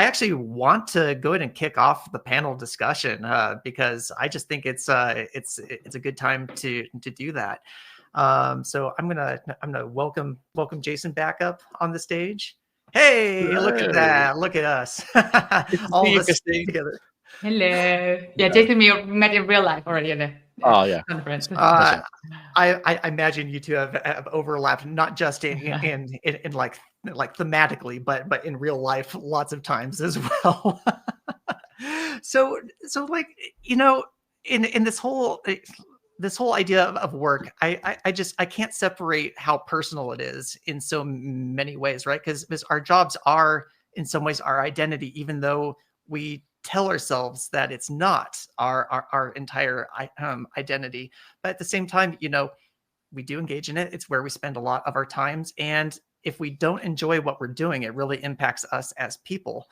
I actually want to go ahead and kick off the panel discussion because I just think it's a good time to do that. So I'm gonna welcome Jason back up on the stage. Hey, Hello. look at that! Look at us, all of us together. Hello. Yeah, Jason, we met in real life already in the conference. I imagine you two have overlapped, not just in like thematically, but in real life lots of times as well. so like, you know, in this whole idea of work, I can't separate how personal it is in so many ways, right? Because our jobs are in some ways our identity, even though we tell ourselves that it's not our entire identity. But at the same time, you know, we do engage in it. It's where we spend a lot of our times. And if we don't enjoy what we're doing, it really impacts us as people.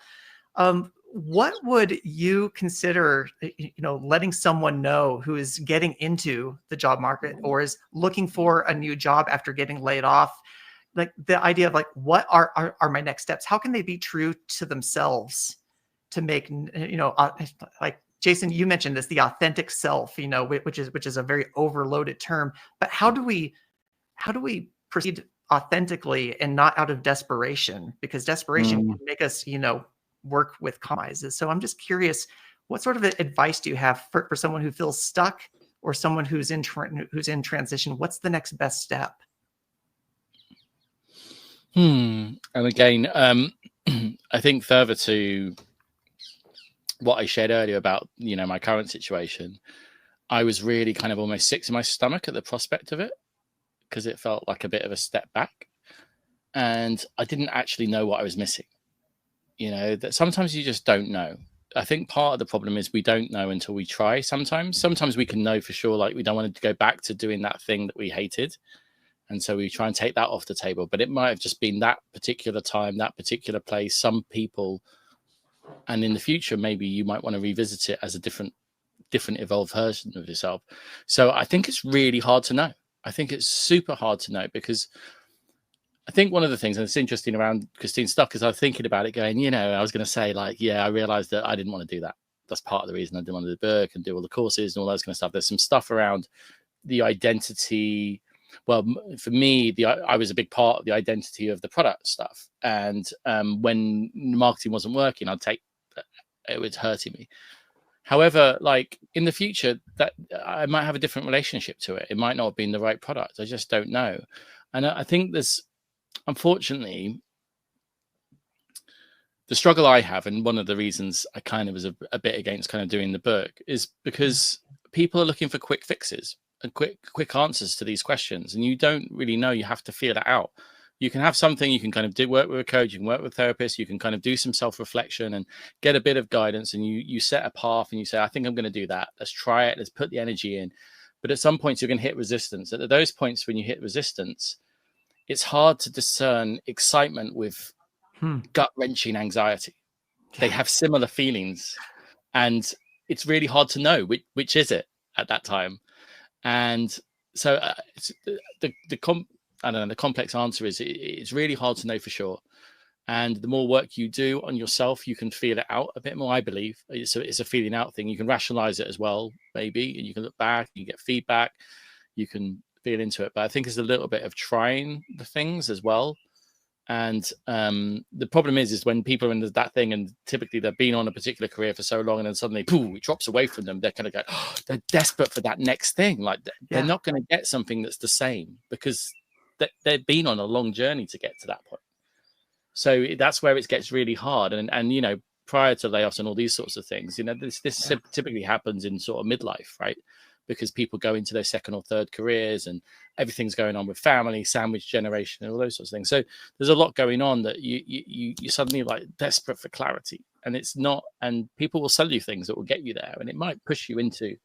What would you consider, you know, letting someone know who is getting into the job market or is looking for a new job after getting laid off? Like the idea of like, what are my next steps? How can they be true to themselves to make, you know, like Jason, you mentioned this, the authentic self, you know, which is a very overloaded term, but how do we proceed authentically and not out of desperation? Because desperation can make us, you know, work with compromises. So I'm just curious, what sort of advice do you have for someone who feels stuck or someone who's in transition? What's the next best step? And again, I think further to what I shared earlier about, you know, my current situation, I was really kind of almost sick to my stomach at the prospect of it because it felt like a bit of a step back, and I didn't actually know what I was missing. You know, that sometimes you just don't know. I think part of the problem is we don't know until we try. Sometimes we can know for sure, like we don't want to go back to doing that thing that we hated. And so we try and take that off the table, but it might have just been that particular time, that particular place, some people. And in the future, maybe you might want to revisit it as a different evolved version of yourself. So I think it's really hard to know. I think it's super hard to know because I think one of the things, and it's interesting around Christine's stuff, because I was thinking about it going, you know, I was going to say like, yeah, I realized that I didn't want to do that. That's part of the reason I didn't want to do the book and do all the courses and all those kind of stuff. There's some stuff around the identity. Well, for me, I was a big part of the identity of the product stuff. And when marketing wasn't working, it was hurting me. However, like in the future, that I might have a different relationship to it. It might not have been the right product. I just don't know. And I think there's, unfortunately, the struggle I have, and one of the reasons I kind of was a bit against kind of doing the book, is because people are looking for quick fixes and quick answers to these questions, and you don't really know. You have to feel it out. You can have something, you can kind of work with a coach, you can work with therapists, you can kind of do some self-reflection and get a bit of guidance, and you set a path and you say, I think I'm going to do that. Let's try it. Let's put the energy in. But at some points you're going to hit resistance. At those points when you hit resistance, it's hard to discern excitement with gut-wrenching anxiety. They have similar feelings, and it's really hard to know which is it at that time. And so it's I don't know, the complex answer is it's really hard to know for sure. And the more work you do on yourself, you can feel it out a bit more, I believe. It's a feeling out thing. You can rationalize it as well, maybe, and you can look back, you get feedback, you can feel into it. But I think it's a little bit of trying the things as well. And the problem is when people are in that thing, and typically they've been on a particular career for so long, and then suddenly, poof, it drops away from them. They're kind of go, oh, they're desperate for that next thing. Like they're not going to get something that's the same because they've been on a long journey to get to that point. So that's where it gets really hard. And you know, prior to layoffs and all these sorts of things, you know, this typically happens in sort of midlife, right? Because people go into their second or third careers and everything's going on with family, sandwich generation, and all those sorts of things. So there's a lot going on that you suddenly like desperate for clarity, and it's not. And people will sell you things that will get you there, and it might push you into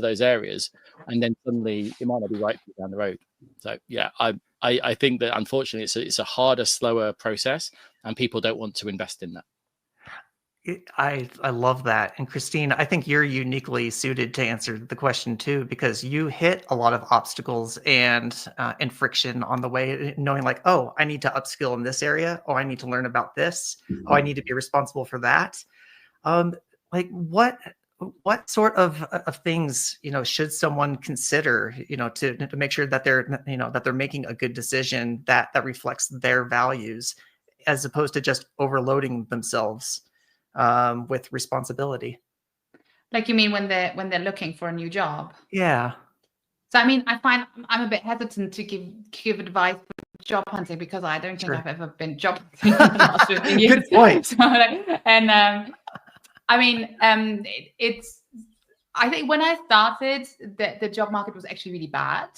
those areas, and then suddenly it might not be right for you down the road. So yeah, I think that unfortunately it's a harder, slower process, and people don't want to invest in that. I love that. And Christine, I think you're uniquely suited to answer the question too, because you hit a lot of obstacles and friction on the way, knowing like, oh, I need to upskill in this area. Oh, I need to learn about this. Oh, I need to be responsible for that. Um, like what sort of things, should someone consider, to make sure that they're making a good decision that reflects their values, as opposed to just overloading themselves with responsibility. Like, you mean when they're looking for a new job? Yeah. So I mean, I find I'm a bit hesitant to give advice for job hunting, because I don't think I've ever been job hunting in the last 15 years. Good point. So, I mean, I think when I started, the job market was actually really bad.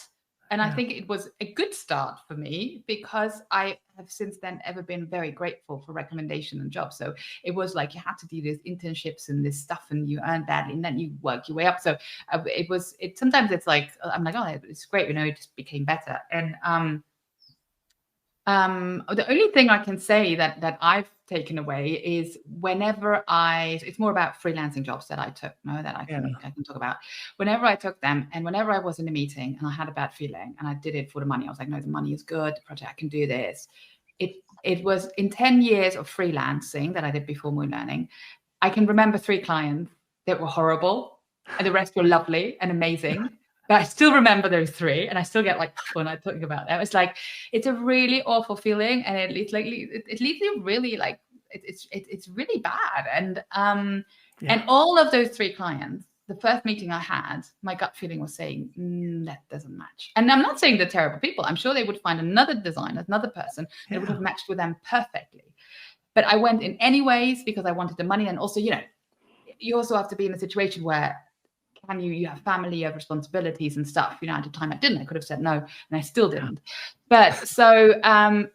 And I think it was a good start for me, because I have since then ever been very grateful for recommendation and jobs. So it was like you had to do these internships and this stuff, and you earn that, and then you work your way up. So sometimes it's like, I'm like, oh, it's great, it just became better. And the only thing I can say that I've taken away is it's more about freelancing jobs that I took, that I can talk about. Whenever I took them, and whenever I was in a meeting and I had a bad feeling and I did it for the money, I was like, no, the money is good, the project, I can do this. It was in 10 years of freelancing that I did before Moon Learning. I can remember 3 clients that were horrible, and the rest were lovely and amazing. But I still remember those 3, and I still get like when I talk about them. It's like, it's a really awful feeling, and it leaves you really like, it's really bad. And and all of those 3 clients, the first meeting I had, my gut feeling was saying, that doesn't match. And I'm not saying they're terrible people. I'm sure they would find another designer, another person that would have matched with them perfectly. But I went in anyways because I wanted the money, and also, you also have to be in a situation where you have family, you have responsibilities and stuff. At the time I didn't. I could have said no, and I still didn't. But so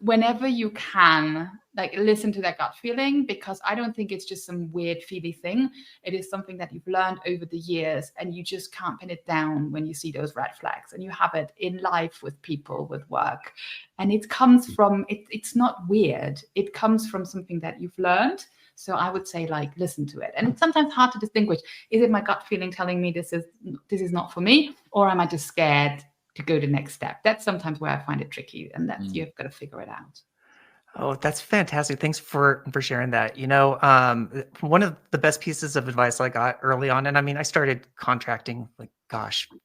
whenever you can, like, listen to that gut feeling, because I don't think it's just some weird feely thing. It is something that you've learned over the years, and you just can't pin it down when you see those red flags. And you have it in life, with people, with work, and it comes from it's not weird. It comes from something that you've learned. So I would say, like, listen to it. And it's sometimes hard to distinguish. Is it my gut feeling telling me this is not for me, or am I just scared to go the next step? That's sometimes where I find it tricky, and that's you've got to figure it out. Oh, that's fantastic. Thanks for sharing that. One of the best pieces of advice I got early on, and I mean, I started contracting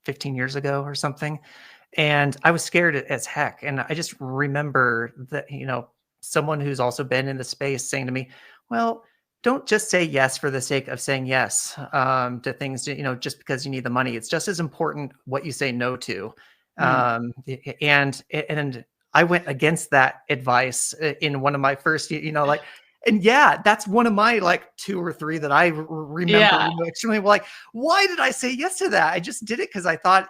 15 years ago or something, and I was scared as heck. And I just remember that, someone who's also been in the space saying to me, well, don't just say yes for the sake of saying yes to things, just because you need the money. It's just as important what you say no to. And I went against that advice in one of my first, and that's one of my 2 or 3 that I remember extremely like, why did I say yes to that? I just did it because I thought,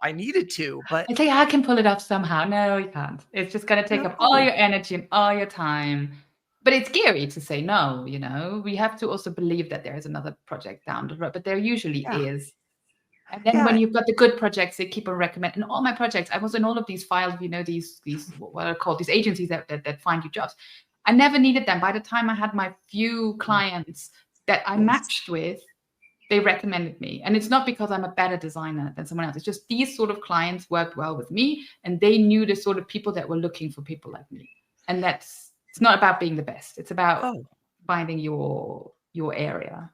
I needed to, but I think I can pull it off somehow. No, you can't. It's just going to take up all your energy and all your time. But it's scary to say no, We have to also believe that there is another project down the road, but there usually is. And then when you've got the good projects, they keep on recommending. And all my projects, I was in all of these files, these what are called, these agencies that find you jobs. I never needed them. By the time I had my few clients that I matched with, they recommended me. And it's not because I'm a better designer than someone else. It's just these sort of clients worked well with me, and they knew the sort of people that were looking for people like me. And it's not about being the best. It's about finding your area.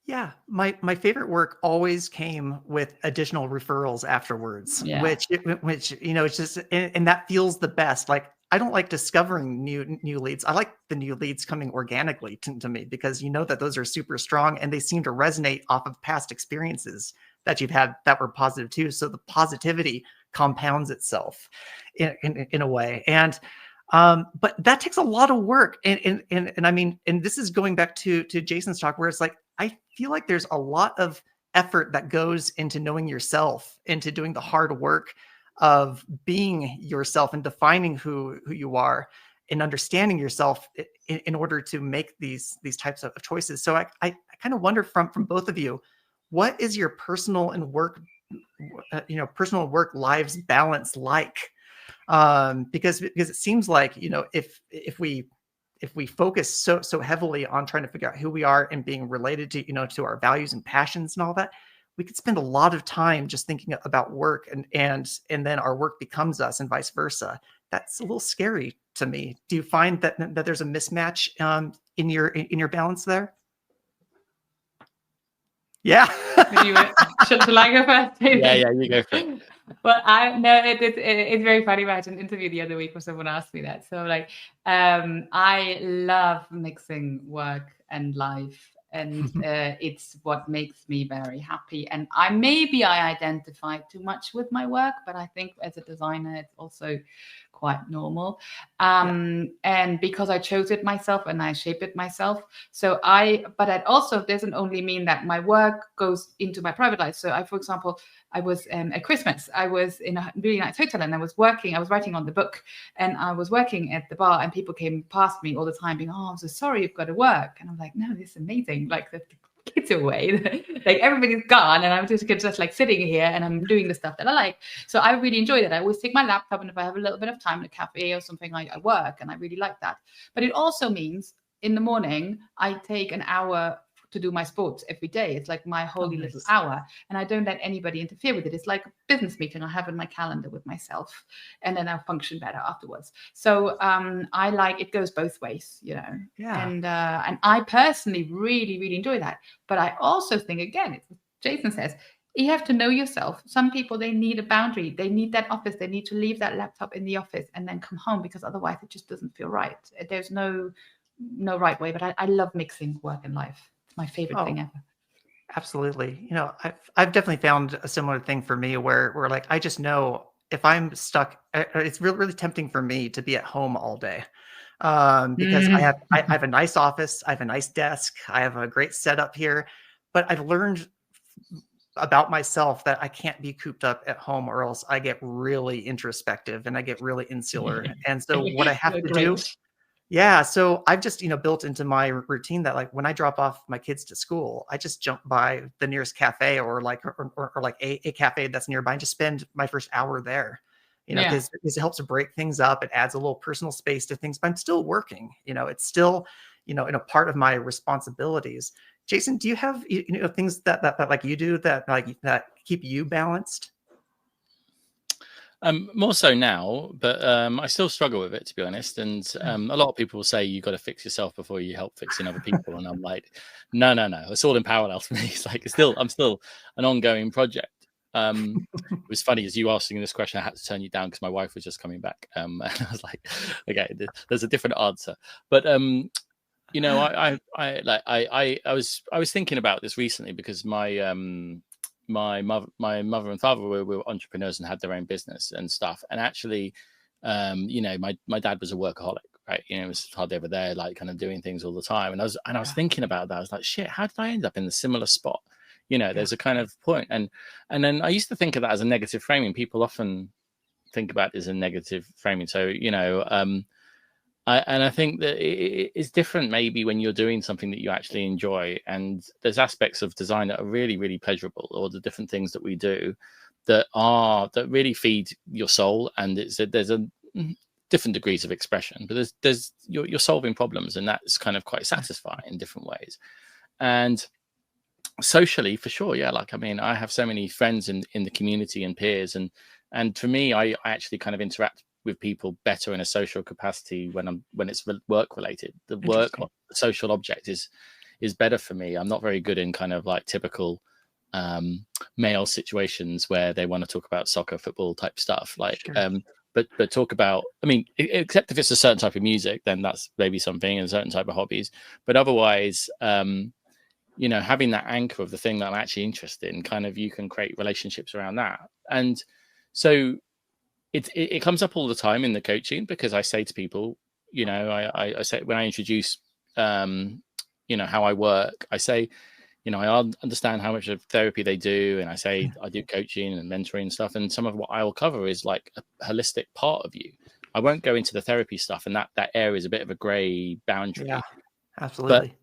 Yeah, my favorite work always came with additional referrals afterwards, which it's just, and that feels the best. Like, I don't like discovering new leads. I like the new leads coming organically to me, because that those are super strong, and they seem to resonate off of past experiences that you've had that were positive too. So the positivity compounds itself in a way. And but that takes a lot of work. And I mean, and this is going back to Jason's talk, where it's like, I feel like there's a lot of effort that goes into knowing yourself, into doing the hard work of being yourself and defining who you are and understanding yourself in order to make these types of choices. So I kind of wonder from both of you, what is your personal and work, personal work lives balance like? Because it seems like, if if we focus so heavily on trying to figure out who we are and being related to, to our values and passions and all that, we could spend a lot of time just thinking about work, and then our work becomes us and vice versa. That's a little scary to me. Do you find that there's a mismatch in your balance there? Yeah. Shall I go first? Yeah, you go for it. Well, it's very funny. I had an interview the other week where someone asked me that. So like, I love mixing work and life, and it's what makes me very happy. And I identify too much with my work, but I think as a designer, it's also quite normal. And because I chose it myself and I shape it myself. But it also doesn't only mean that my work goes into my private life. So for example, I was at Christmas, I was in a really nice hotel and I was writing on the book, and I was working at the bar, and people came past me all the time being, oh, I'm so sorry, you've got to work. And I'm like, no, this is amazing. Like the kids are away, like everybody's gone, and I'm just like sitting here and I'm doing the stuff that I like. So I really enjoy that. I always take my laptop, and if I have a little bit of time in a cafe or something, I work, and I really like that. But it also means in the morning, I take an hour to do my sports every day. It's like my holy little hour, and I don't let anybody interfere with it. It's like a business meeting I have in my calendar with myself, and then I'll function better afterwards. So I like, it goes both ways, and I personally really, really enjoy that. But I also think, again, it's what Jason says, you have to know yourself. Some people, they need a boundary. They need that office. They need to leave that laptop in the office and then come home, because otherwise it just doesn't feel right. There's no right way. But I love mixing work and life. My favorite thing ever. Absolutely. I've definitely found a similar thing for me where like, I just know if I'm stuck, it's really, really tempting for me to be at home all day. Because I have a nice office, I have a nice desk, I have a great setup here, but I've learned about myself that I can't be cooped up at home, or else I get really introspective and I get really insular. And so what I have to do, so I've just, built into my routine that, like, when I drop off my kids to school, I just jump by the nearest cafe or like a cafe that's nearby and just spend my first hour there, because it helps to break things up. It adds a little personal space to things, but I'm still working, it's still, in a part of my responsibilities. Jason, do you have, things that like you do that keep you balanced? More so now, but I still struggle with it, to be honest. And a lot of people say you got to fix yourself before you help fixing other people, and I'm like, no, it's all in parallel for me. It's like I'm still an ongoing project. It was funny, as you asking this question, I had to turn you down because my wife was just coming back, and I was like, okay, there's a different answer. But I was thinking about this recently, because my mother and father were entrepreneurs and had their own business and stuff. And actually, my dad was a workaholic, right? It was hardly ever there, like kind of doing things all the time. And I was thinking about that. I was like, shit, how did I end up in the similar spot? There's a kind of point. And then I used to think of that as a negative framing. People often think about it as a negative framing. So, I think that it's different maybe when you're doing something that you actually enjoy, and there's aspects of design that are really, really pleasurable, or the different things that we do that really feed your soul. And there's a different degrees of expression, but you're solving problems, and that's kind of quite satisfying in different ways. And socially, for sure, I have so many friends in the community and peers, and for me, I actually kind of interact with people better in a social capacity when it's work related. The work, the social object is better for me. I'm not very good in kind of like typical male situations where they want to talk about soccer, football type stuff. But talk about, except if it's a certain type of music, then that's maybe something, and a certain type of hobbies. But otherwise, having that anchor of the thing that I'm actually interested in, kind of, you can create relationships around that. And so it comes up all the time in the coaching, because I say to people, I say, when I introduce, how I work, I say, I understand how much of therapy they do. And I say, I do coaching and mentoring and stuff. And some of what I will cover is like a holistic part of you. I won't go into the therapy stuff. And that area is a bit of a gray boundary. Yeah, absolutely.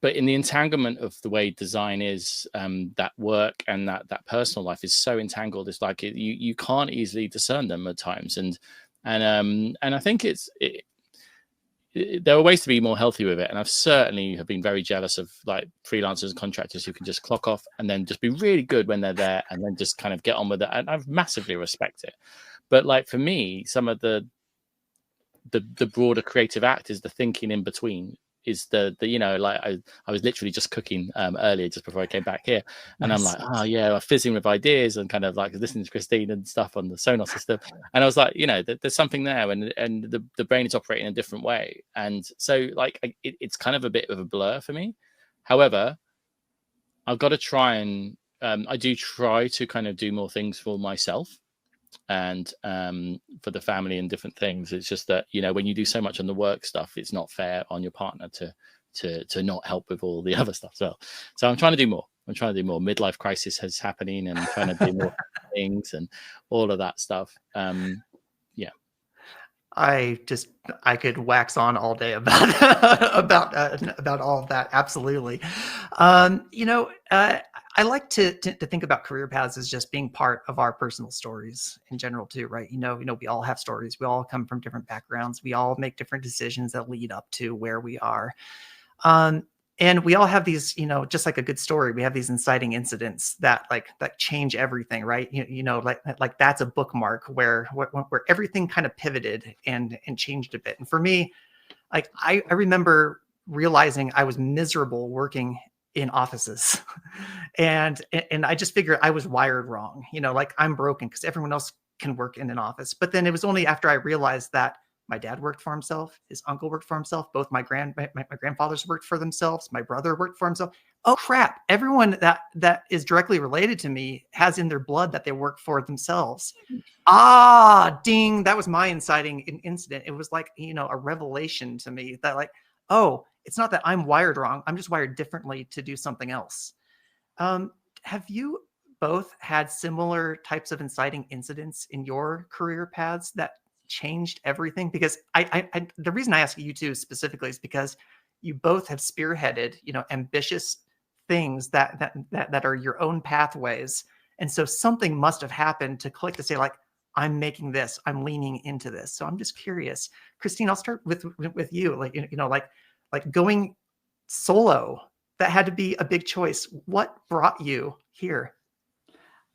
But in the entanglement of the way design is, that work and that personal life is so entangled. It's like you can't easily discern them at times. And I think there are ways to be more healthy with it. And I've certainly have been very jealous of like freelancers and contractors who can just clock off and then just be really good when they're there and then just kind of get on with it. And I massively respect it. But like for me, some of the broader creative act is the thinking in between, is the like I was literally just cooking earlier just before I came back here, and Nice. I'm like, oh yeah, I'm fizzing with ideas and kind of like listening to Christine and stuff on the Sonos system, and I was like, there's something there, and the brain is operating in a different way, and so like it's kind of a bit of a blur for me. However, I've got to try and I do try to kind of do more things for myself and for the family and different things. It's just that when you do so much on the work stuff, it's not fair on your partner to not help with all the other stuff as well. So I'm trying to do more. Midlife crisis is happening, and trying to do more things and all of that stuff. Yeah. I could wax on all day about about all of that. Absolutely. I like to think about career paths as just being part of our personal stories in general too, right? We all have stories. We all come from different backgrounds. We all make different decisions that lead up to where we are. And we all have these, just like a good story, we have these inciting incidents that change everything, right? Like that's a bookmark where everything kind of pivoted and changed a bit. And for me, like I remember realizing I was miserable working in offices, and I just figured I was wired wrong. Like I'm broken because everyone else can work in an office. But then it was only after I realized that my dad worked for himself, his uncle worked for himself, both my grandfathers worked for themselves, my brother worked for himself. Oh crap, everyone that is directly related to me has in their blood that they work for themselves. Ah, ding, that was my inciting incident. It was like, a revelation to me that like, oh, it's not that I'm wired wrong, I'm just wired differently to do something else. Have you both had similar types of inciting incidents in your career paths that changed everything? Because the reason I ask you two specifically is because you both have spearheaded, ambitious things that are your own pathways. And so something must have happened to click to say like, I'm making this, I'm leaning into this. So I'm just curious, Christine, I'll start with you. Like going solo, that had to be a big choice. What brought you here?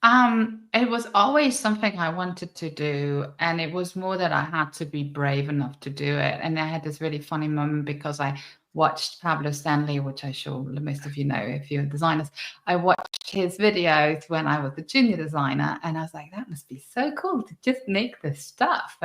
It was always something I wanted to do, and it was more that I had to be brave enough to do it. And I had this really funny moment because I watched Pablo Stanley, which I'm sure most of you know if you're designers. I watched his videos when I was a junior designer, and I was like, that must be so cool to just make this stuff.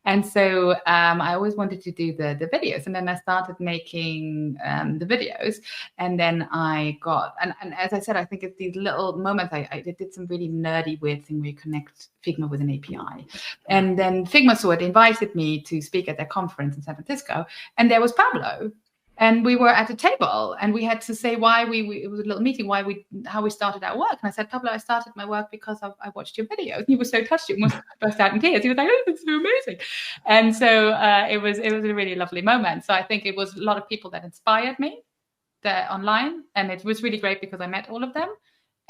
And so I always wanted to do the videos, and then I started making the videos, and then I got, and as I said, I think it's these little moments. I did some really nerdy weird thing where you connect Figma with an API, and then Figma saw it, invited me to speak at their conference in San Francisco, and there was Pablo. And we were at a table, and we had to say why it was a little meeting, how we started our work. And I said, Pablo, I started my work because I watched your videos. And he was so touched, he almost burst out in tears. He was like, oh, that's so amazing. And so it was a really lovely moment. So I think it was a lot of people that inspired me online. And it was really great because I met all of them.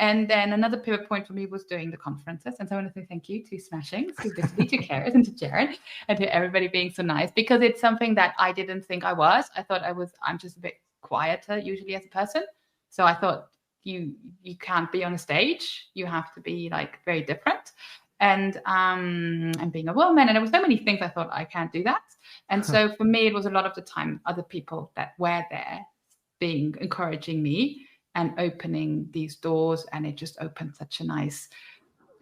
And then another pivot point for me was doing the conferences. And so I want to say thank you to Smashings, to Vitaly, to Karis, and to Jared, and to everybody being so nice, because it's something that I didn't think I was. I thought I'm just a bit quieter usually as a person. So I thought you can't be on a stage. You have to be like very different. And being a woman, and there were so many things I thought I can't do that. And so for me, it was a lot of the time other people that were there encouraging me and opening these doors, and it just opened such a nice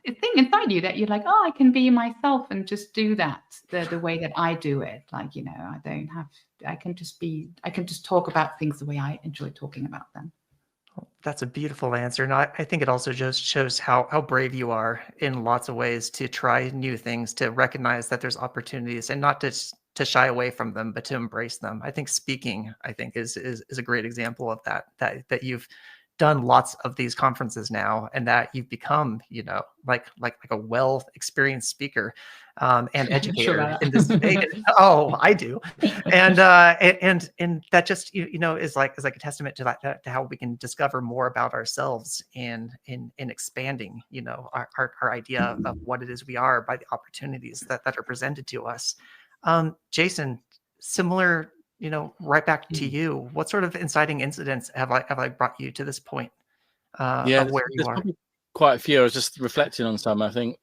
thing inside you that you're like, oh, I can be myself and just do that the way that I do it. Like, I can just talk about things the way I enjoy talking about them. That's a beautiful answer. And I think it also just shows how brave you are in lots of ways to try new things, to recognize that there's opportunities and not to shy away from them, but to embrace them. I think speaking, is a great example of that you've done lots of these conferences now, and that you've become, like a well experienced speaker and educator in this space. Oh, I do. And that just, is like a testament to that, to how we can discover more about ourselves in expanding, our idea of what it is we are by the opportunities that are presented to us. Jason, similar, right back to you. What sort of inciting incidents have I brought you to this point of where you there's are? probably quite a few. I was just reflecting on some, I think.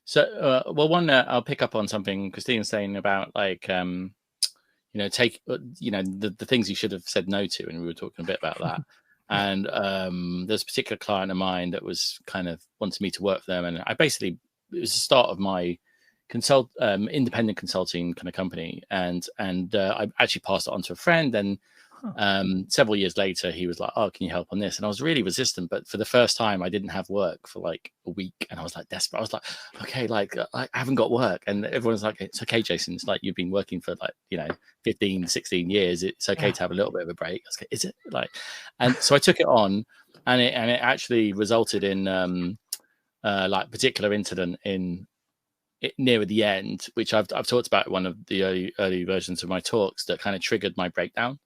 So, well, one, I'll pick up on something Christine's saying about like, take, the things you should have said no to. And we were talking a bit about that. And there's a particular client of mine that was kind of wanted me to work for them. And it was the start of my independent consulting kind of company. And I actually passed it on to a friend. And several years later, he was like, "Oh, can you help on this?" And I was really resistant, but for the first time, I didn't have work for like a week, and I was like desperate. I was like, "Okay, like I haven't got work," and everyone's like, "It's okay, Jason. It's like you've been working for like 15, 16 years. It's okay to have a little bit of a break." I was like, "Is it like?" And so I took it on, and it actually resulted in like particular incident in near the end, which I've talked about in one of the early versions of my talks, that kind of triggered my breakdown.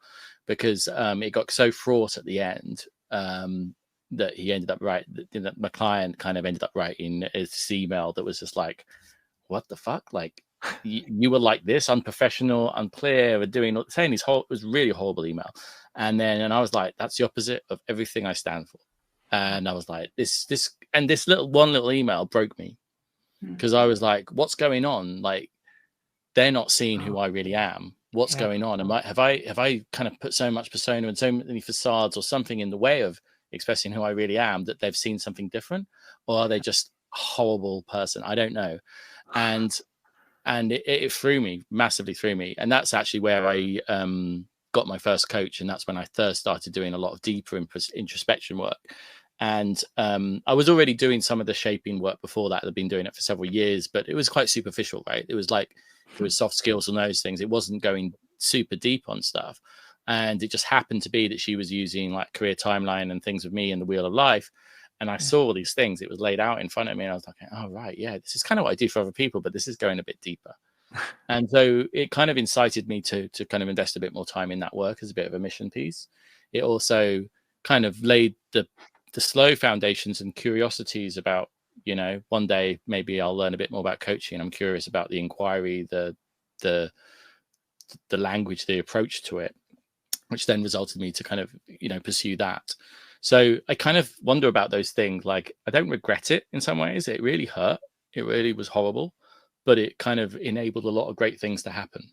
Because it got so fraught at the end that he ended up that my client kind of ended up writing this email that was just like, "What the fuck? Like, you were like this, unprofessional, unclear, and saying these it was really a horrible email." And I was like, "That's the opposite of everything I stand for." And I was like, this one little email broke me, because I was like, "What's going on? Like, they're not seeing who I really am. What's going on? Have I kind of put so much persona and so many facades or something in the way of expressing who I really am that they've seen something different, or are they just a horrible person? I don't know." And it threw me, massively threw me. And that's actually where I got my first coach, and that's when I first started doing a lot of deeper introspection work. And I was already doing some of the shaping work before that. I'd been doing it for several years, but it was quite superficial, right? It was soft skills and those things. It wasn't going super deep on stuff. And it just happened to be that she was using like career timeline and things with me and the wheel of life. And I saw all these things. It was laid out in front of me. And I was like, "Oh, right. Yeah, this is kind of what I do for other people, but this is going a bit deeper." And so it kind of incited me to kind of invest a bit more time in that work as a bit of a mission piece. It also kind of laid the slow foundations and curiosities about, one day maybe I'll learn a bit more about coaching. I'm curious about the inquiry, the language, the approach to it, which then resulted me to kind of, pursue that. So I kind of wonder about those things. Like, I don't regret it in some ways. It really hurt. It really was horrible, but it kind of enabled a lot of great things to happen.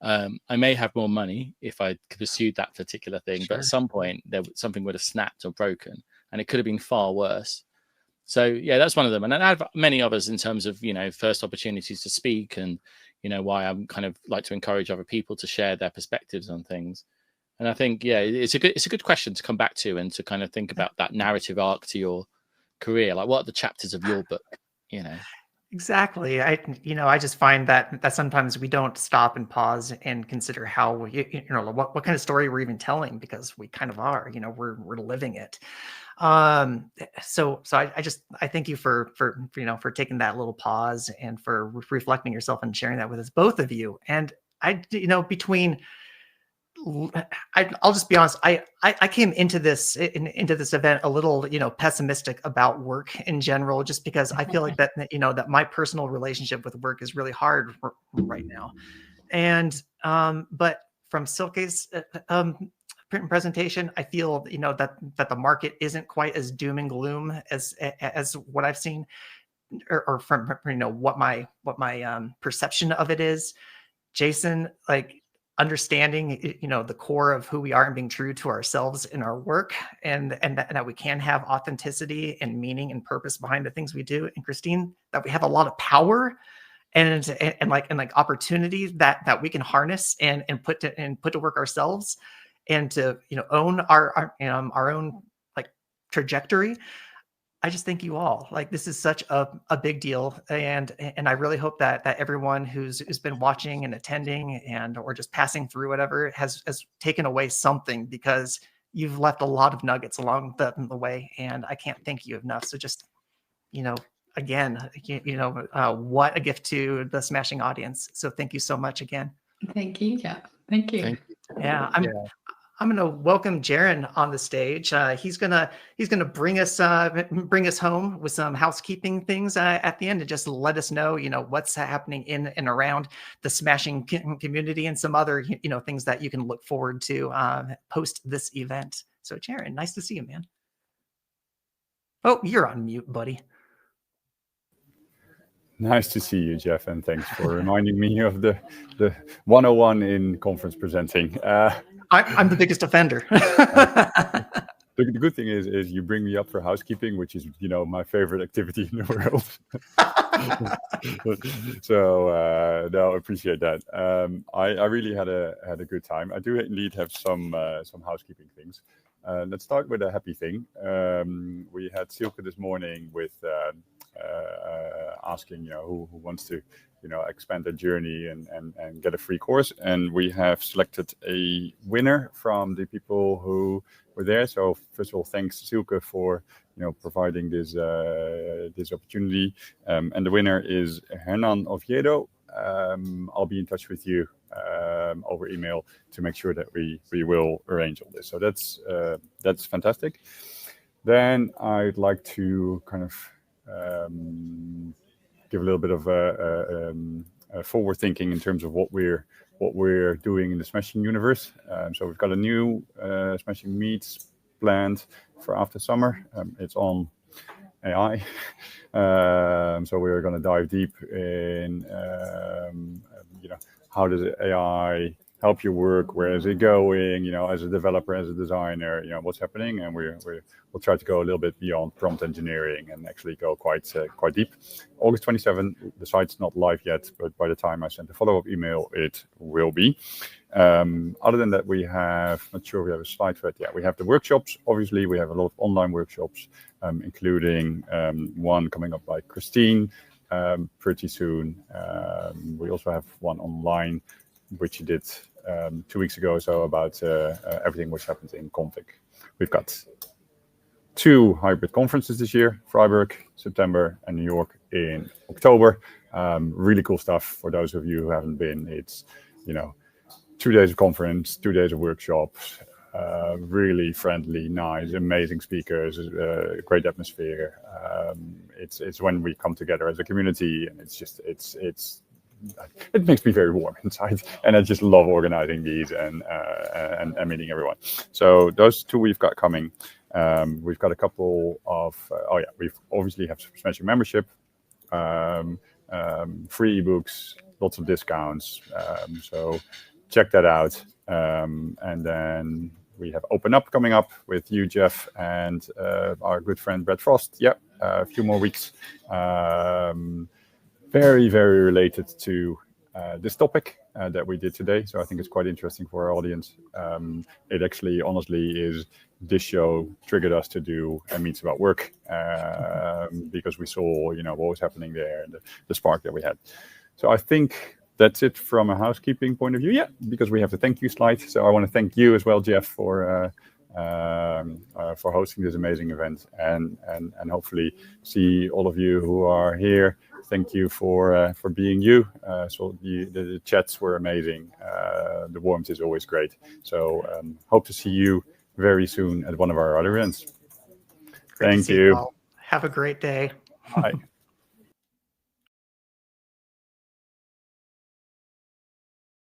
I may have more money if I pursued that particular thing, but at some point something would have snapped or broken, and it could have been far worse. So yeah, that's one of them. And I have many others in terms of, first opportunities to speak, and, why I'm kind of like to encourage other people to share their perspectives on things. And I think, yeah, it's a good question to come back to, and to kind of think about that narrative arc to your career. Like, what are the chapters of your book, Exactly. I just find that sometimes we don't stop and pause and consider how what kind of story we're even telling, because we kind of are, we're living it. So I thank you for taking that little pause and for reflecting yourself and sharing that with us, both of you. And I'll just be honest. I came into this event a little, pessimistic about work in general, just because I feel like that my personal relationship with work is really hard right now. And but from Silke's print and presentation, I feel that the market isn't quite as doom and gloom as what I've seen, or from what my perception of it is. Jason, like, understanding the core of who we are and being true to ourselves in our work, and that we can have authenticity and meaning and purpose behind the things we do. And Christine, that we have a lot of power and opportunity that we can harness and put to work ourselves, and to own our own like trajectory. I just thank you all. Like, this is such a big deal, and I really hope that everyone who's been watching and attending or just passing through whatever has taken away something, because you've left a lot of nuggets along the way, and I can't thank you enough. So just again, what a gift to the Smashing audience. So thank you so much again. Thank you, Jeff. Thank you. Yeah, I'm gonna welcome Jaron on the stage. He's gonna bring us home with some housekeeping things at the end, and just let us know, what's happening in and around the Smashing community, and some other things that you can look forward to post this event. So Jaron, nice to see you, man. Oh, you're on mute, buddy. Nice to see you, Geoff, and thanks for reminding me of the 101 in conference presenting. I'm the biggest offender. The good thing is you bring me up for housekeeping, which is my favorite activity in the world. So no, I appreciate that. I really had a good time. I do indeed have some housekeeping things. Let's start with a happy thing. We had Silke this morning with asking who wants to expand their journey and get a free course, and we have selected a winner from the people who were there. So first of all, thanks Silke for providing this opportunity, and the winner is Hernan Oviedo. I'll be in touch with you over email to make sure that we will arrange all this. So that's fantastic. Then I'd like to kind of give a little bit of a forward thinking in terms of what we're doing in the Smashing universe. So we've got a new Smashing Meets planned for after summer. It's on AI. So we're going to dive deep in how does AI help your work, where is it going, as a developer, as a designer, what's happening, and we'll try to go a little bit beyond prompt engineering and actually go quite deep. August 27, the site's not live yet, but by the time I send the follow-up email, it will be. Other than that, we have, not sure we have a slide for it yet. We have the workshops. Obviously, we have a lot of online workshops, including one coming up by Christine pretty soon. We also have one online, which you did 2 weeks ago, so about everything which happens in config. We've got 2 hybrid conferences this year: Freiburg, September, and New York in October. Really cool stuff for those of you who haven't been. It's 2 days of conference, 2 days of workshops, really friendly, nice, amazing speakers, great atmosphere. It's when we come together as a community, and it makes me very warm inside, and I just love organizing these and meeting everyone. So those 2 we've got coming. We've got a couple of we obviously have Smashing membership, free ebooks, lots of discounts. So check that out. And then we have Open Up coming up with you, Geoff, and our good friend Brett Frost. Yeah, a few more weeks. Very, very related to this topic that we did today. So I think it's quite interesting for our audience. It actually, honestly, is this show triggered us to do a Meets About Work because we saw, what was happening there and the spark that we had. So I think that's it from a housekeeping point of view. Yeah, because we have the thank you slide. So I want to thank you as well, Geoff, for hosting this amazing event, and hopefully see all of you who are here. Thank you for being you. So the chats were amazing. The warmth is always great. So hope to see you very soon at one of our other events. Thank you. Have a great day. Bye.